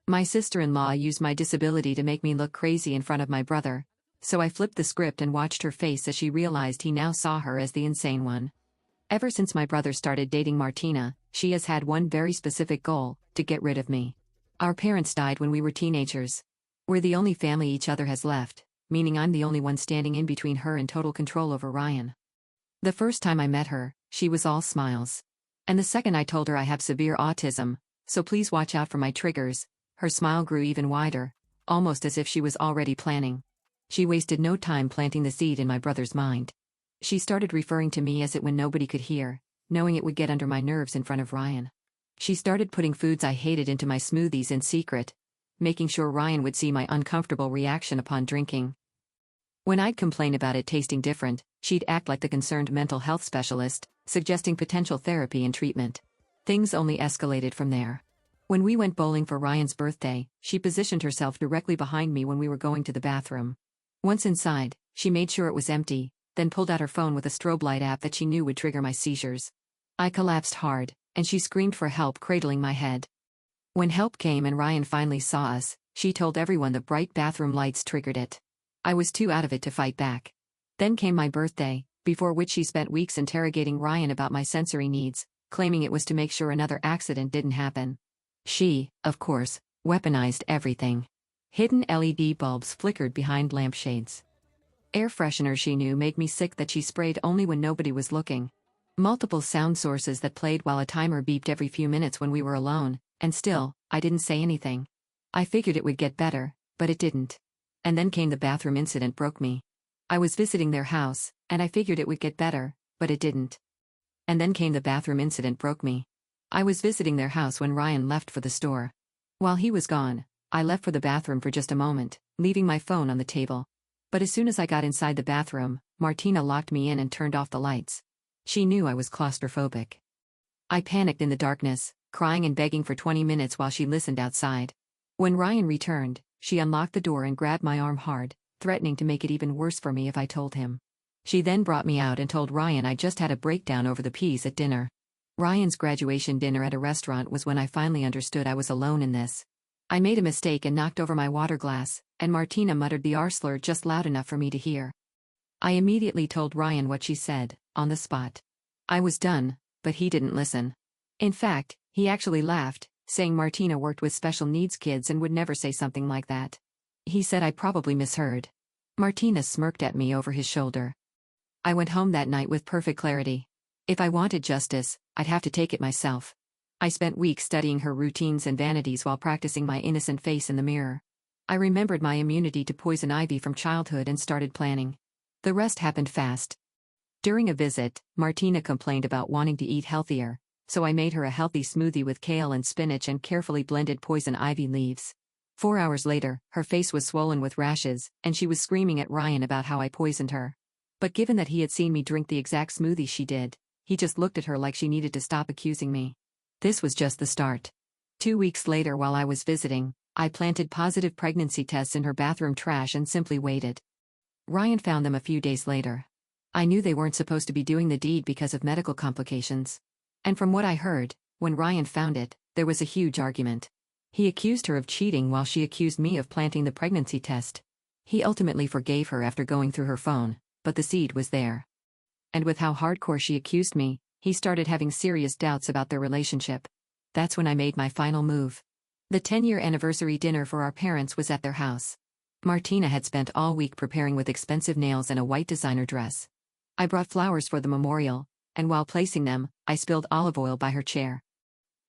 My sister-in-law used my disability to make me look crazy in front of my brother, so I flipped the script and watched her face as she realized he now saw her as the insane one. Ever since my brother started dating Martina, she has had one very specific goal: to get rid of me. Our parents died when we were teenagers. We're the only family each other has left, meaning I'm the only one standing in between her and total control over Ryan. The first time I met her, she was all smiles. And the second I told her I have severe autism, so please watch out for my triggers, her smile grew even wider, almost as if she was already planning. She wasted no time planting the seed in my brother's mind. She started referring to me as it when nobody could hear, knowing it would get under my nerves in front of Ryan. She started putting foods I hated into my smoothies in secret, making sure Ryan would see my uncomfortable reaction upon drinking. When I'd complain about it tasting different, she'd act like the concerned mental health specialist, suggesting potential therapy and treatment. Things only escalated from there. When we went bowling for Ryan's birthday, she positioned herself directly behind me when we were going to the bathroom. Once inside, she made sure it was empty, then pulled out her phone with a strobe light app that she knew would trigger my seizures. I collapsed hard, and she screamed for help, cradling my head. When help came and Ryan finally saw us, she told everyone the bright bathroom lights triggered it. I was too out of it to fight back. Then came my birthday, before which she spent weeks interrogating Ryan about my sensory needs, claiming it was to make sure another accident didn't happen. She, of course, weaponized everything. Hidden LED bulbs flickered behind lampshades. Air fresheners she knew made me sick that she sprayed only when nobody was looking. Multiple sound sources that played while a timer beeped every few minutes when we were alone, and still, I didn't say anything. I figured it would get better, but it didn't. And then came the bathroom incident broke me. I was visiting their house, and I figured it would get better, but it didn't. And then came the bathroom incident broke me. I was visiting their house when Ryan left for the store. While he was gone, I left for the bathroom for just a moment, leaving my phone on the table. But as soon as I got inside the bathroom, Martina locked me in and turned off the lights. She knew I was claustrophobic. I panicked in the darkness, crying and begging for 20 minutes while she listened outside. When Ryan returned, she unlocked the door and grabbed my arm hard, threatening to make it even worse for me if I told him. She then brought me out and told Ryan I just had a breakdown over the peas at dinner. Ryan's graduation dinner at a restaurant was when I finally understood I was alone in this. I made a mistake and knocked over my water glass, and Martina muttered the R slur just loud enough for me to hear. I immediately told Ryan what she said, on the spot. I was done, but he didn't listen. In fact, he actually laughed, saying Martina worked with special needs kids and would never say something like that. He said I probably misheard. Martina smirked at me over his shoulder. I went home that night with perfect clarity. If I wanted justice, I'd have to take it myself. I spent weeks studying her routines and vanities while practicing my innocent face in the mirror. I remembered my immunity to poison ivy from childhood and started planning. The rest happened fast. During a visit, Martina complained about wanting to eat healthier, so I made her a healthy smoothie with kale and spinach and carefully blended poison ivy leaves. 4 hours later, her face was swollen with rashes, and she was screaming at Ryan about how I poisoned her. But given that he had seen me drink the exact smoothie she did, he just looked at her like she needed to stop accusing me. This was just the start. 2 weeks later, while I was visiting, I planted positive pregnancy tests in her bathroom trash and simply waited. Ryan found them a few days later. I knew they weren't supposed to be doing the deed because of medical complications. And from what I heard, when Ryan found it, there was a huge argument. He accused her of cheating while she accused me of planting the pregnancy test. He ultimately forgave her after going through her phone, but the seed was there. And with how hardcore she accused me, he started having serious doubts about their relationship. That's when I made my final move. The 10-year anniversary dinner for our parents was at their house. Martina had spent all week preparing with expensive nails and a white designer dress. I brought flowers for the memorial, and while placing them, I spilled olive oil by her chair.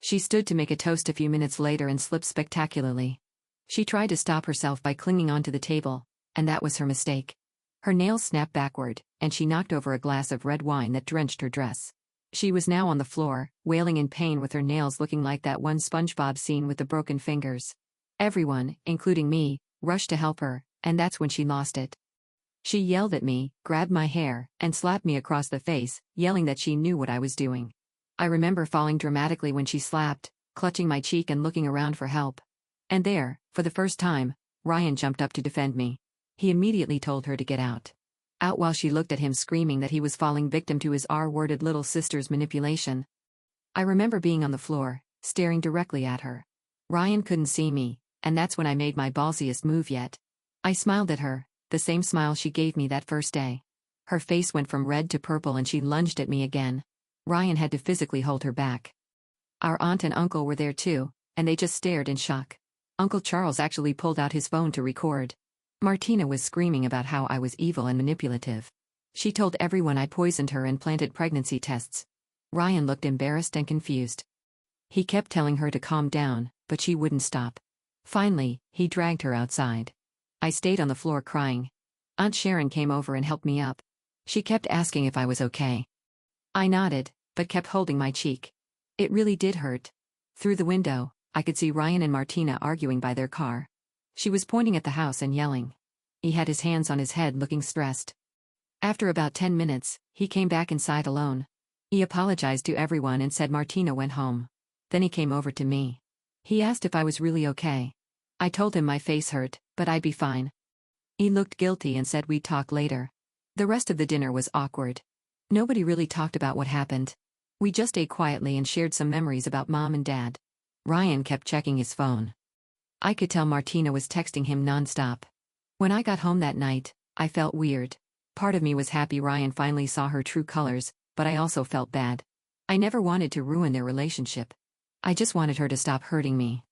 She stood to make a toast a few minutes later and slipped spectacularly. She tried to stop herself by clinging onto the table, and that was her mistake. Her nails snapped backward, and she knocked over a glass of red wine that drenched her dress. She was now on the floor, wailing in pain with her nails looking like that one SpongeBob scene with the broken fingers. Everyone, including me, rushed to help her, and that's when she lost it. She yelled at me, grabbed my hair, and slapped me across the face, yelling that she knew what I was doing. I remember falling dramatically when she slapped, clutching my cheek and looking around for help. And there, for the first time, Ryan jumped up to defend me. He immediately told her to get out. Out while she looked at him screaming that he was falling victim to his R-worded little sister's manipulation. I remember being on the floor, staring directly at her. Ryan couldn't see me, and that's when I made my ballsiest move yet. I smiled at her, the same smile she gave me that first day. Her face went from red to purple and she lunged at me again. Ryan had to physically hold her back. Our aunt and uncle were there too, and they just stared in shock. Uncle Charles actually pulled out his phone to record. Martina was screaming about how I was evil and manipulative. She told everyone I poisoned her and planted pregnancy tests. Ryan looked embarrassed and confused. He kept telling her to calm down, but she wouldn't stop. Finally, he dragged her outside. I stayed on the floor crying. Aunt Sharon came over and helped me up. She kept asking if I was okay. I nodded, but kept holding my cheek. It really did hurt. Through the window, I could see Ryan and Martina arguing by their car. She was pointing at the house and yelling. He had his hands on his head looking stressed. After about 10 minutes, he came back inside alone. He apologized to everyone and said Martina went home. Then he came over to me. He asked if I was really okay. I told him my face hurt, but I'd be fine. He looked guilty and said we'd talk later. The rest of the dinner was awkward. Nobody really talked about what happened. We just ate quietly and shared some memories about Mom and Dad. Ryan kept checking his phone. I could tell Martina was texting him nonstop. When I got home that night, I felt weird. Part of me was happy Ryan finally saw her true colors, but I also felt bad. I never wanted to ruin their relationship. I just wanted her to stop hurting me.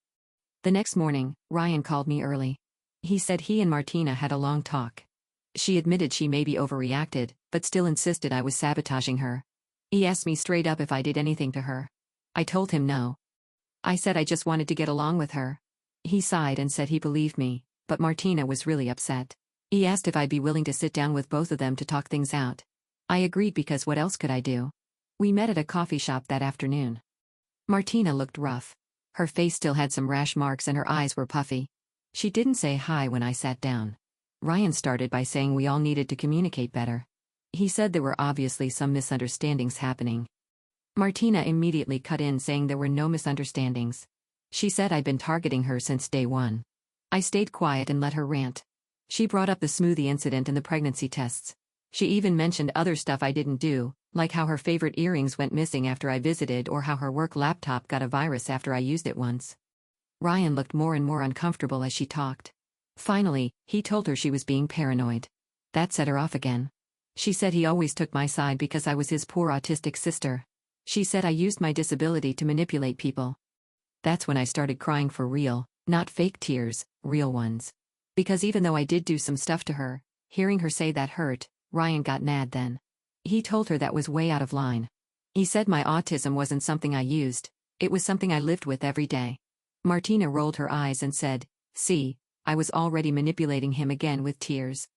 The next morning, Ryan called me early. He said he and Martina had a long talk. She admitted she maybe overreacted, but still insisted I was sabotaging her. He asked me straight up if I did anything to her. I told him no. I said I just wanted to get along with her. He sighed and said he believed me, but Martina was really upset. He asked if I'd be willing to sit down with both of them to talk things out. I agreed because what else could I do? We met at a coffee shop that afternoon. Martina looked rough. Her face still had some rash marks and her eyes were puffy. She didn't say hi when I sat down. Ryan started by saying we all needed to communicate better. He said there were obviously some misunderstandings happening. Martina immediately cut in saying there were no misunderstandings. She said I'd been targeting her since day one. I stayed quiet and let her rant. She brought up the smoothie incident and the pregnancy tests. She even mentioned other stuff I didn't do, like how her favorite earrings went missing after I visited or how her work laptop got a virus after I used it once. Ryan looked more and more uncomfortable as she talked. Finally, he told her she was being paranoid. That set her off again. She said he always took my side because I was his poor autistic sister. She said I used my disability to manipulate people. That's when I started crying for real, not fake tears, real ones. Because even though I did do some stuff to her, hearing her say that hurt, Ryan got mad then. He told her that was way out of line. He said my autism wasn't something I used, it was something I lived with every day. Martina rolled her eyes and said, "See, I was already manipulating him again," with tears.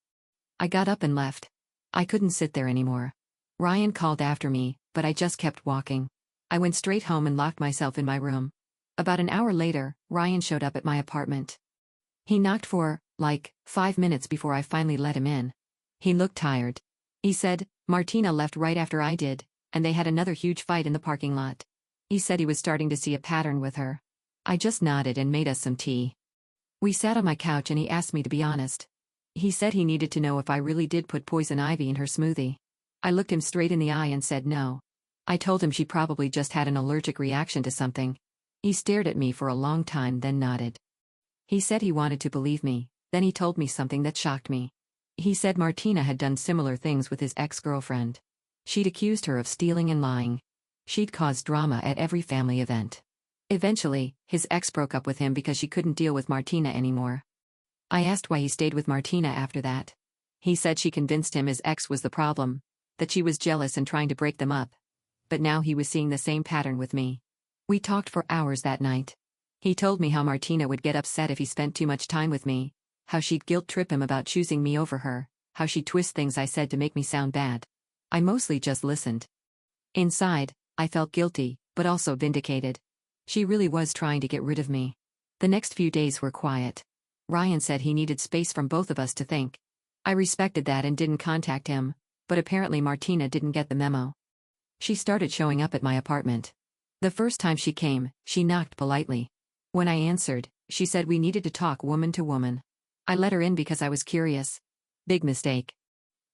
I got up and left. I couldn't sit there anymore. Ryan called after me, but I just kept walking. I went straight home and locked myself in my room. About an hour later, Ryan showed up at my apartment. He knocked for, 5 minutes before I finally let him in. He looked tired. He said, Martina left right after I did, and they had another huge fight in the parking lot. He said he was starting to see a pattern with her. I just nodded and made us some tea. We sat on my couch and he asked me to be honest. He said he needed to know if I really did put poison ivy in her smoothie. I looked him straight in the eye and said no. I told him she probably just had an allergic reaction to something. He stared at me for a long time, then nodded. He said he wanted to believe me, then he told me something that shocked me. He said Martina had done similar things with his ex-girlfriend. She'd accused her of stealing and lying. She'd caused drama at every family event. Eventually, his ex broke up with him because she couldn't deal with Martina anymore. I asked why he stayed with Martina after that. He said she convinced him his ex was the problem, that she was jealous and trying to break them up. But now he was seeing the same pattern with me. We talked for hours that night. He told me how Martina would get upset if he spent too much time with me, how she'd guilt-trip him about choosing me over her, how she'd twist things I said to make me sound bad. I mostly just listened. Inside, I felt guilty, but also vindicated. She really was trying to get rid of me. The next few days were quiet. Ryan said he needed space from both of us to think. I respected that and didn't contact him, but apparently Martina didn't get the memo. She started showing up at my apartment. The first time she came, she knocked politely. When I answered, she said we needed to talk woman to woman. I let her in because I was curious. Big mistake.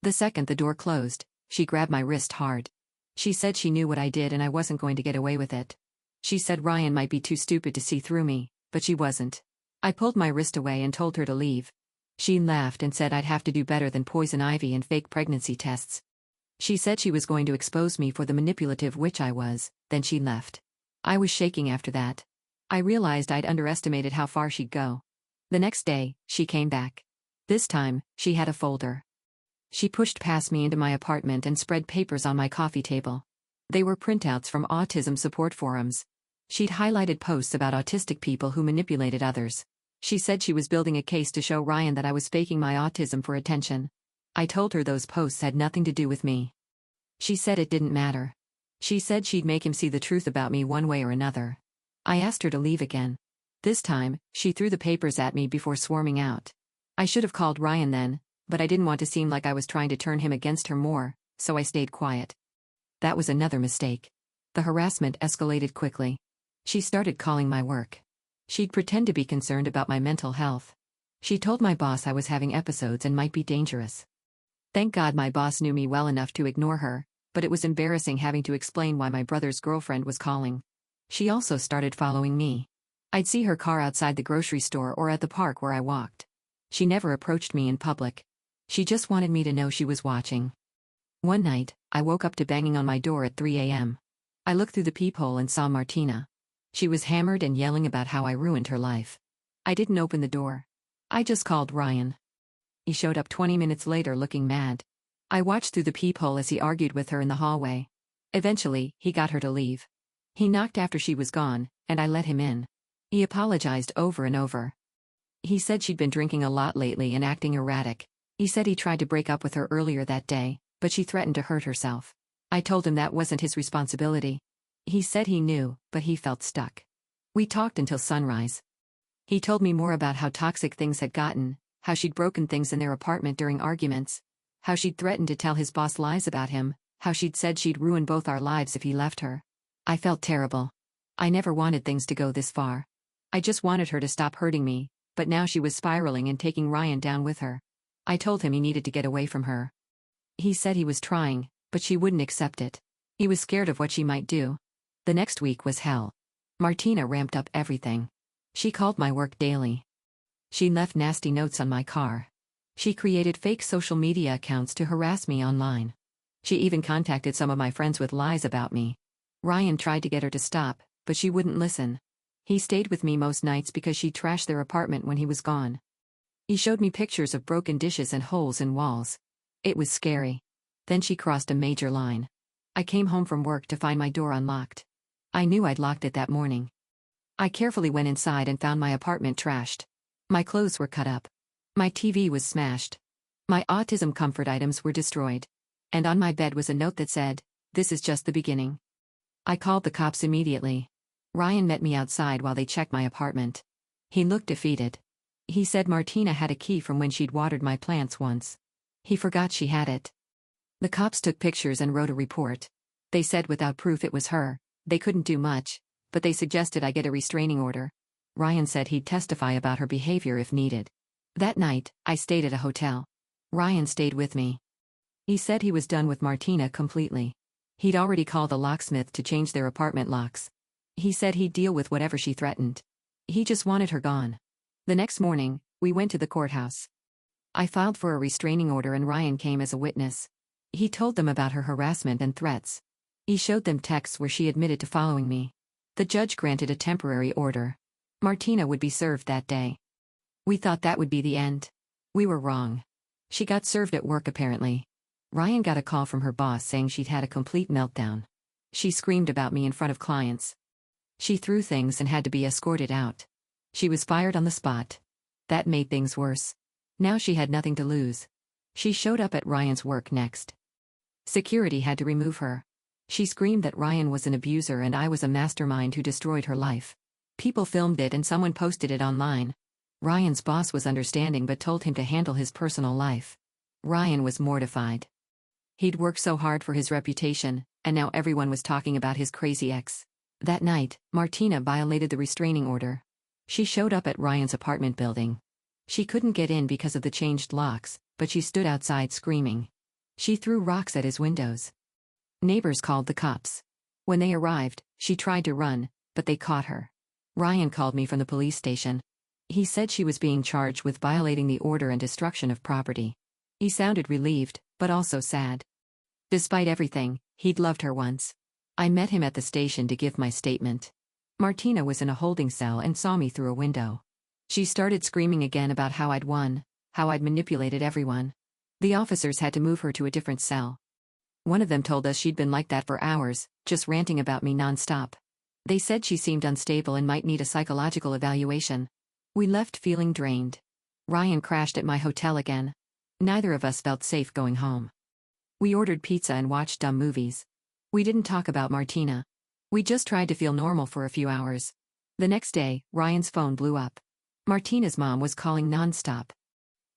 The second the door closed, she grabbed my wrist hard. She said she knew what I did and I wasn't going to get away with it. She said Ryan might be too stupid to see through me, but she wasn't. I pulled my wrist away and told her to leave. She laughed and said I'd have to do better than poison ivy and fake pregnancy tests. She said she was going to expose me for the manipulative witch I was, then she left. I was shaking after that. I realized I'd underestimated how far she'd go. The next day, she came back. This time, she had a folder. She pushed past me into my apartment and spread papers on my coffee table. They were printouts from autism support forums. She'd highlighted posts about autistic people who manipulated others. She said she was building a case to show Ryan that I was faking my autism for attention. I told her those posts had nothing to do with me. She said it didn't matter. She said she'd make him see the truth about me one way or another. I asked her to leave again. This time, she threw the papers at me before swarming out. I should have called Ryan then, but I didn't want to seem like I was trying to turn him against her more, so I stayed quiet. That was another mistake. The harassment escalated quickly. She started calling my work. She'd pretend to be concerned about my mental health. She told my boss I was having episodes and might be dangerous. Thank God my boss knew me well enough to ignore her, but it was embarrassing having to explain why my brother's girlfriend was calling. She also started following me. I'd see her car outside the grocery store or at the park where I walked. She never approached me in public. She just wanted me to know she was watching. One night, I woke up to banging on my door at 3 a.m. I looked through the peephole and saw Martina. She was hammered and yelling about how I ruined her life. I didn't open the door. I just called Ryan. He showed up 20 minutes later looking mad. I watched through the peephole as he argued with her in the hallway. Eventually, he got her to leave. He knocked after she was gone, and I let him in. He apologized over and over. He said she'd been drinking a lot lately and acting erratic. He said he tried to break up with her earlier that day, but she threatened to hurt herself. I told him that wasn't his responsibility. He said he knew, but he felt stuck. We talked until sunrise. He told me more about how toxic things had gotten, how she'd broken things in their apartment during arguments, how she'd threatened to tell his boss lies about him, how she'd said she'd ruin both our lives if he left her. I felt terrible. I never wanted things to go this far. I just wanted her to stop hurting me, but now she was spiraling and taking Ryan down with her. I told him he needed to get away from her. He said he was trying, but she wouldn't accept it. He was scared of what she might do. The next week was hell. Martina ramped up everything. She called my work daily. She left nasty notes on my car. She created fake social media accounts to harass me online. She even contacted some of my friends with lies about me. Ryan tried to get her to stop, but she wouldn't listen. He stayed with me most nights because she trashed their apartment when he was gone. He showed me pictures of broken dishes and holes in walls. It was scary. Then she crossed a major line. I came home from work to find my door unlocked. I knew I'd locked it that morning. I carefully went inside and found my apartment trashed. My clothes were cut up. My TV was smashed. My autism comfort items were destroyed. And on my bed was a note that said, "This is just the beginning." I called the cops immediately. Ryan met me outside while they checked my apartment. He looked defeated. He said Martina had a key from when she'd watered my plants once. He forgot she had it. The cops took pictures and wrote a report. They said without proof it was her, they couldn't do much, but they suggested I get a restraining order. Ryan said he'd testify about her behavior if needed. That night, I stayed at a hotel. Ryan stayed with me. He said he was done with Martina completely. He'd already called a locksmith to change their apartment locks. He said he'd deal with whatever she threatened. He just wanted her gone. The next morning, we went to the courthouse. I filed for a restraining order and Ryan came as a witness. He told them about her harassment and threats. He showed them texts where she admitted to following me. The judge granted a temporary order. Martina would be served that day. We thought that would be the end. We were wrong. She got served at work apparently. Ryan got a call from her boss saying she'd had a complete meltdown. She screamed about me in front of clients. She threw things and had to be escorted out. She was fired on the spot. That made things worse. Now she had nothing to lose. She showed up at Ryan's work next. Security had to remove her. She screamed that Ryan was an abuser and I was a mastermind who destroyed her life. People filmed it and someone posted it online. Ryan's boss was understanding but told him to handle his personal life. Ryan was mortified. He'd worked so hard for his reputation, and now everyone was talking about his crazy ex. That night, Martina violated the restraining order. She showed up at Ryan's apartment building. She couldn't get in because of the changed locks, but she stood outside screaming. She threw rocks at his windows. Neighbors called the cops. When they arrived, she tried to run, but they caught her. Ryan called me from the police station. He said she was being charged with violating the order and destruction of property. He sounded relieved, but also sad. Despite everything, he'd loved her once. I met him at the station to give my statement. Martina was in a holding cell and saw me through a window. She started screaming again about how I'd won, how I'd manipulated everyone. The officers had to move her to a different cell. One of them told us she'd been like that for hours, just ranting about me nonstop. They said she seemed unstable and might need a psychological evaluation. We left feeling drained. Ryan crashed at my hotel again. Neither of us felt safe going home. We ordered pizza and watched dumb movies. We didn't talk about Martina. We just tried to feel normal for a few hours. The next day, Ryan's phone blew up. Martina's mom was calling nonstop.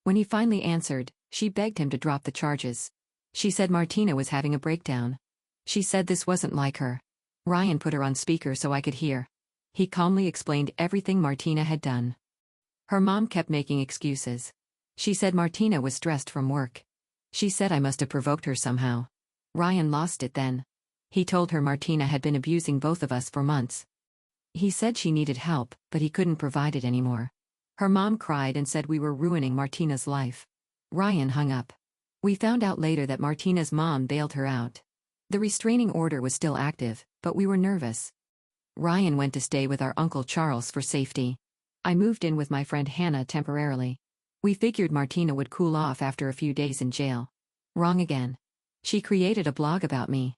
When he finally answered, she begged him to drop the charges. She said Martina was having a breakdown. She said this wasn't like her. Ryan put her on speaker so I could hear. He calmly explained everything Martina had done. Her mom kept making excuses. She said Martina was stressed from work. She said I must have provoked her somehow. Ryan lost it then. He told her Martina had been abusing both of us for months. He said she needed help, but he couldn't provide it anymore. Her mom cried and said we were ruining Martina's life. Ryan hung up. We found out later that Martina's mom bailed her out. The restraining order was still active, but we were nervous. Ryan went to stay with our Uncle Charles for safety. I moved in with my friend Hannah temporarily. We figured Martina would cool off after a few days in jail. Wrong again. She created a blog about me.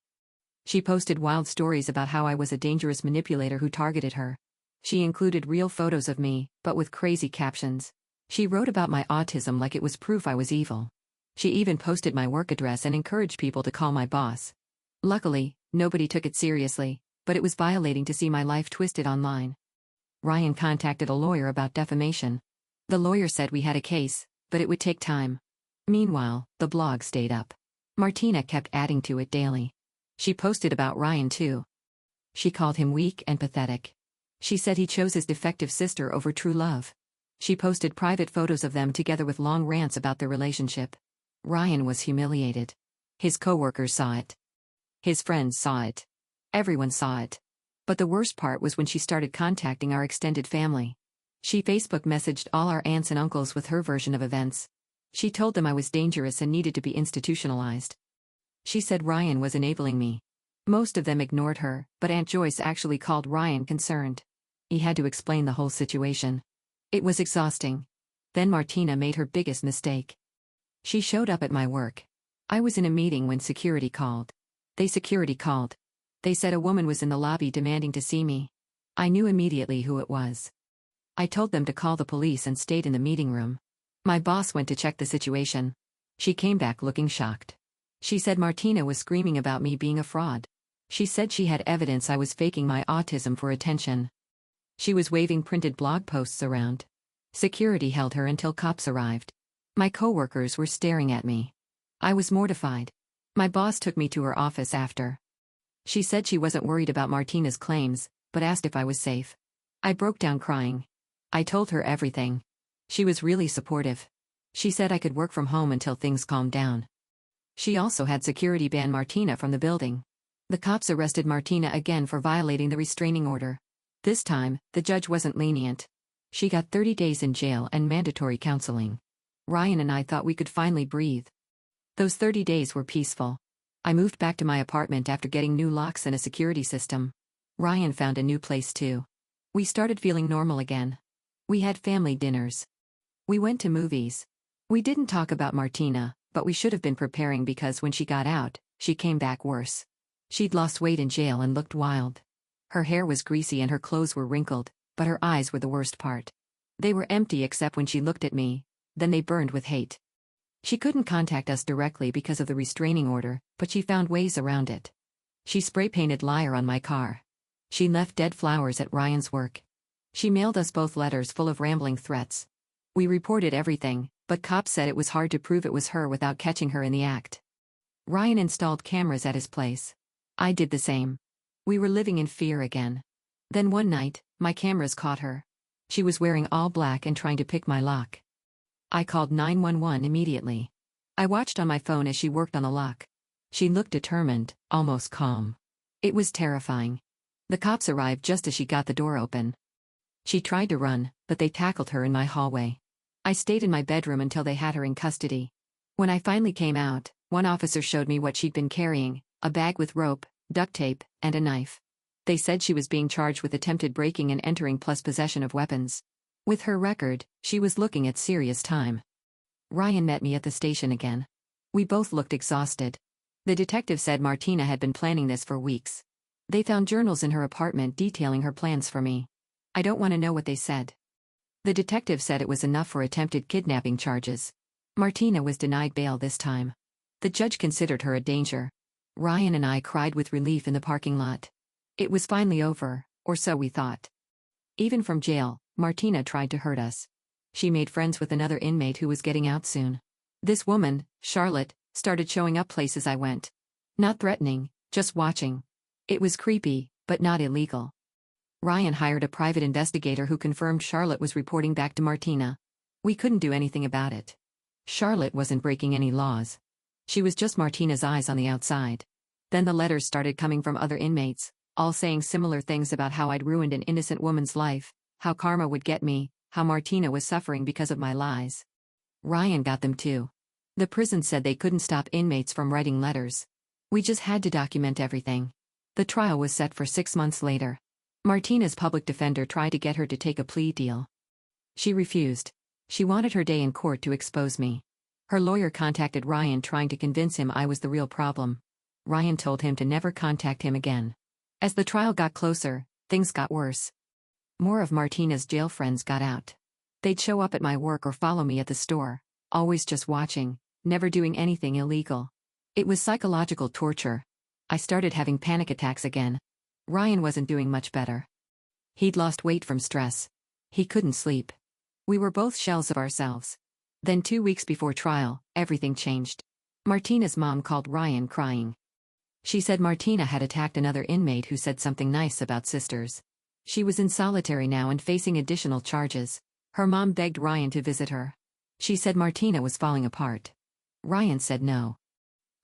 She posted wild stories about how I was a dangerous manipulator who targeted her. She included real photos of me, but with crazy captions. She wrote about my autism like it was proof I was evil. She even posted my work address and encouraged people to call my boss. Luckily, nobody took it seriously, but it was violating to see my life twisted online. Ryan contacted a lawyer about defamation. The lawyer said we had a case, but it would take time. Meanwhile, the blog stayed up. Martina kept adding to it daily. She posted about Ryan too. She called him weak and pathetic. She said he chose his defective sister over true love. She posted private photos of them together with long rants about their relationship. Ryan was humiliated. His coworkers saw it. His friends saw it. Everyone saw it. But the worst part was when she started contacting our extended family. She Facebook messaged all our aunts and uncles with her version of events. She told them I was dangerous and needed to be institutionalized. She said Ryan was enabling me. Most of them ignored her, but Aunt Joyce actually called Ryan concerned. He had to explain the whole situation. It was exhausting. Then Martina made her biggest mistake. She showed up at my work. I was in a meeting when security called. They said a woman was in the lobby demanding to see me. I knew immediately who it was. I told them to call the police and stayed in the meeting room. My boss went to check the situation. She came back looking shocked. She said Martina was screaming about me being a fraud. She said she had evidence I was faking my autism for attention. She was waving printed blog posts around. Security held her until cops arrived. My coworkers were staring at me. I was mortified. My boss took me to her office after. She said she wasn't worried about Martina's claims, but asked if I was safe. I broke down crying. I told her everything. She was really supportive. She said I could work from home until things calmed down. She also had security ban Martina from the building. The cops arrested Martina again for violating the restraining order. This time, the judge wasn't lenient. She got 30 days in jail and mandatory counseling. Ryan and I thought we could finally breathe. Those 30 days were peaceful. I moved back to my apartment after getting new locks and a security system. Ryan found a new place too. We started feeling normal again. We had family dinners. We went to movies. We didn't talk about Martina, but we should have been preparing because when she got out, she came back worse. She'd lost weight in jail and looked wild. Her hair was greasy and her clothes were wrinkled, but her eyes were the worst part. They were empty except when she looked at me, then they burned with hate. She couldn't contact us directly because of the restraining order, but she found ways around it. She spray-painted liar on my car. She left dead flowers at Ryan's work. She mailed us both letters full of rambling threats. We reported everything, but cops said it was hard to prove it was her without catching her in the act. Ryan installed cameras at his place. I did the same. We were living in fear again. Then one night, my cameras caught her. She was wearing all black and trying to pick my lock. I called 911 immediately. I watched on my phone as she worked on the lock. She looked determined, almost calm. It was terrifying. The cops arrived just as she got the door open. She tried to run, but they tackled her in my hallway. I stayed in my bedroom until they had her in custody. When I finally came out, one officer showed me what she'd been carrying: a bag with rope, duct tape, and a knife. They said she was being charged with attempted breaking and entering plus possession of weapons. With her record, she was looking at serious time. Ryan met me at the station again. We both looked exhausted. The detective said Martina had been planning this for weeks. They found journals in her apartment detailing her plans for me. I don't want to know what they said. The detective said it was enough for attempted kidnapping charges. Martina was denied bail this time. The judge considered her a danger. Ryan and I cried with relief in the parking lot. It was finally over, or so we thought. Even from jail, Martina tried to hurt us. She made friends with another inmate who was getting out soon. This woman, Charlotte, started showing up places I went. Not threatening, just watching. It was creepy, but not illegal. Ryan hired a private investigator who confirmed Charlotte was reporting back to Martina. We couldn't do anything about it. Charlotte wasn't breaking any laws. She was just Martina's eyes on the outside. Then the letters started coming from other inmates, all saying similar things about how I'd ruined an innocent woman's life, how karma would get me, how Martina was suffering because of my lies. Ryan got them too. The prison said they couldn't stop inmates from writing letters. We just had to document everything. The trial was set for 6 months later. Martina's public defender tried to get her to take a plea deal. She refused. She wanted her day in court to expose me. Her lawyer contacted Ryan trying to convince him I was the real problem. Ryan told him to never contact him again. As the trial got closer, things got worse. More of Martina's jail friends got out. They'd show up at my work or follow me at the store, always just watching, never doing anything illegal. It was psychological torture. I started having panic attacks again. Ryan wasn't doing much better. He'd lost weight from stress. He couldn't sleep. We were both shells of ourselves. Then 2 weeks before trial, everything changed. Martina's mom called Ryan crying. She said Martina had attacked another inmate who said something nice about sisters. She was in solitary now and facing additional charges. Her mom begged Ryan to visit her. She said Martina was falling apart. Ryan said no.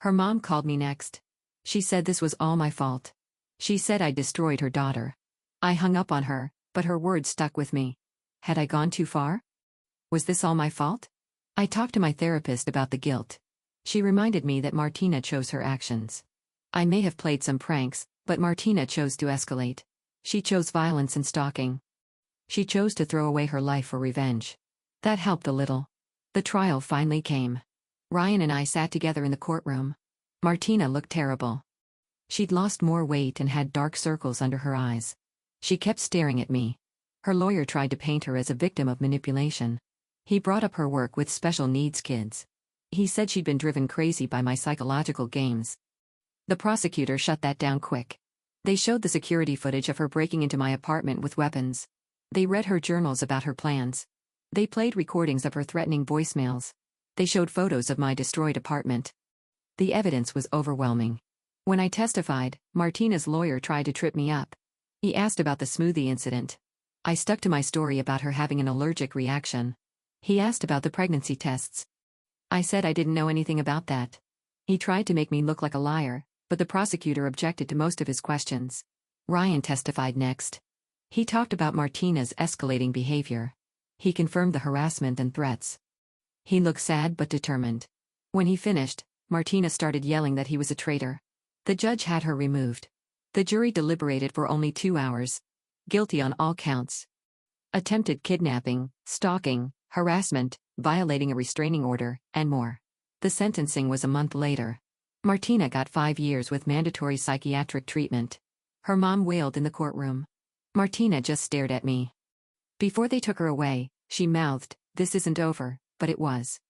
Her mom called me next. She said this was all my fault. She said I destroyed her daughter. I hung up on her, but her words stuck with me. Had I gone too far? Was this all my fault? I talked to my therapist about the guilt. She reminded me that Martina chose her actions. I may have played some pranks, but Martina chose to escalate. She chose violence and stalking. She chose to throw away her life for revenge. That helped a little. The trial finally came. Ryan and I sat together in the courtroom. Martina looked terrible. She'd lost more weight and had dark circles under her eyes. She kept staring at me. Her lawyer tried to paint her as a victim of manipulation. He brought up her work with special needs kids. He said she'd been driven crazy by my psychological games. The prosecutor shut that down quick. They showed the security footage of her breaking into my apartment with weapons. They read her journals about her plans. They played recordings of her threatening voicemails. They showed photos of my destroyed apartment. The evidence was overwhelming. When I testified, Martina's lawyer tried to trip me up. He asked about the smoothie incident. I stuck to my story about her having an allergic reaction. He asked about the pregnancy tests. I said I didn't know anything about that. He tried to make me look like a liar, but the prosecutor objected to most of his questions. Ryan testified next. He talked about Martina's escalating behavior. He confirmed the harassment and threats. He looked sad but determined. When he finished, Martina started yelling that he was a traitor. The judge had her removed. The jury deliberated for only 2 hours. Guilty on all counts. Attempted kidnapping, stalking, harassment, violating a restraining order, and more. The sentencing was a month later. Martina got 5 years with mandatory psychiatric treatment. Her mom wailed in the courtroom. Martina just stared at me. Before they took her away, she mouthed, "This isn't over," but it was.